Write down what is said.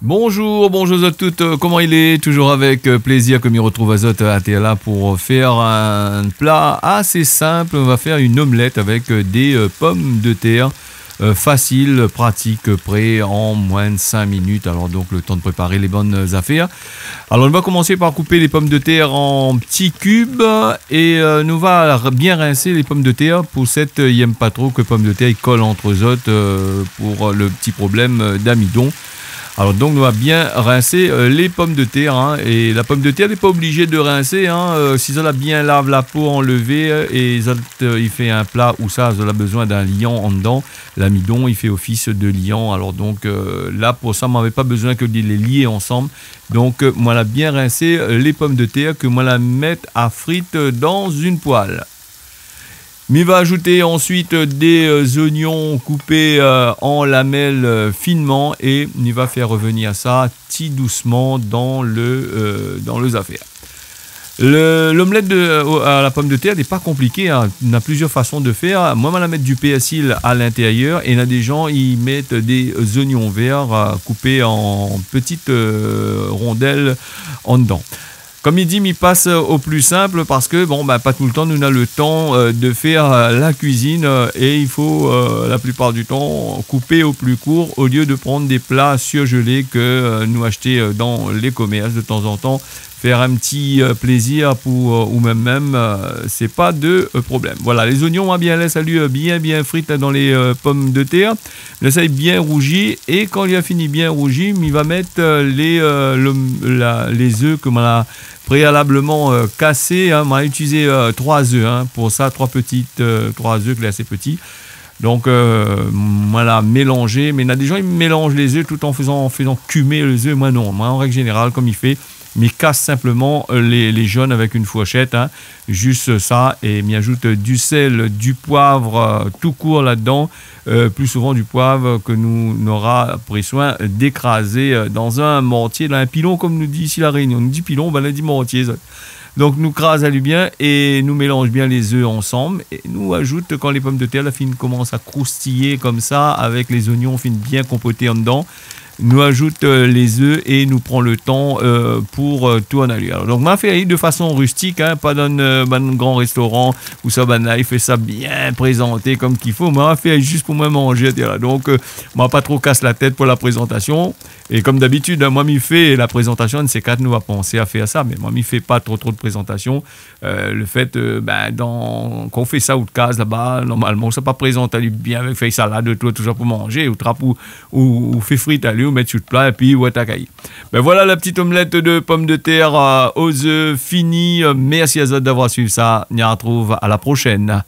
Bonjour, bonjour à toutes, comment il est? Toujours avec plaisir que m'y retrouve à Zot à là pour faire un plat assez simple. On va faire une omelette avec des pommes de terre. Facile, pratique, prêt en moins de 5 minutes. Alors donc le temps de préparer les bonnes affaires. Alors on va commencer par couper les pommes de terre en petits cubes et nous va bien rincer les pommes de terre. Pour cette, il n'aime pas trop que les pommes de terre ils collent entre eux pour le petit problème d'amidon. Alors donc on va bien rincer les pommes de terre et la pomme de terre n'est pas obligée de rincer si ça la bien lave la peau enlevée et il fait un plat où ça a besoin d'un liant en dedans, l'amidon il fait office de liant. Alors donc là pour ça on n'avait pas besoin que de les lier ensemble. Donc moi la bien rincer les pommes de terre que moi la mettre à frites dans une poêle. Mais va ajouter ensuite des oignons coupés en lamelles finement et il va faire revenir ça petit doucement dans les affaires. L'omelette à la pomme de terre n'est pas compliquée, il y a plusieurs façons de faire. Moi, je vais mettre du persil à l'intérieur et il y a des gens ils mettent des oignons verts coupés en petites rondelles en dedans. Comme il dit, m'y passe au plus simple parce que pas tout le temps nous avons le temps de faire la cuisine et il faut la plupart du temps couper au plus court au lieu de prendre des plats surgelés que nous acheter dans les commerces de temps en temps. Faire un petit plaisir ou même c'est pas de problème. Voilà, les oignons on va bien laisser bien frites dans les pommes de terre. Laisse bien rougi et quand il a fini bien rougi, il va mettre les œufs que a préalablement cassés. On va utiliser 3 œufs pour ça, 3 œufs qui sont assez petits. Donc voilà, mélanger. Mais il y a des gens ils mélangent les œufs tout en faisant cumer les œufs. Moi non, moi en règle générale comme il fait. Mais casse simplement les jaunes avec une fourchette, juste ça, et m'y ajoute du sel, du poivre tout court là-dedans, plus souvent du poivre que nous aura pris soin d'écraser dans un mortier, dans un pilon comme nous dit ici la Réunion. On nous dit pilon, on dit mortier. Donc nous crase bien et nous mélange bien les œufs ensemble et nous ajoute quand les pommes de terre la fine commencent à croustiller comme ça avec les oignons fin bien compotés en dedans. Nous ajoute les œufs et nous prend le temps pour tout en allumer. Donc, m'a fait de façon rustique, pas dans un grand restaurant où ça, il fait ça bien présenté comme qu'il faut. M'a fait juste pour moi manger. Donc, m'a pas trop casse la tête pour la présentation. Et comme d'habitude, moi, m'y fait la présentation de ces quatre, nous va penser à faire ça. Mais moi, m'y fait pas trop de présentation. Le fait, qu'on fait ça ou de case là-bas, normalement, ça pas présente bien avec fait salade, tout ça pour manger, ou trappe ou fait frites à lui. Ou mettre sur le plat et puis watakaï. Ben voilà la petite omelette de pommes de terre aux œufs finie. Merci à vous d'avoir suivi ça. On y retrouve à la prochaine.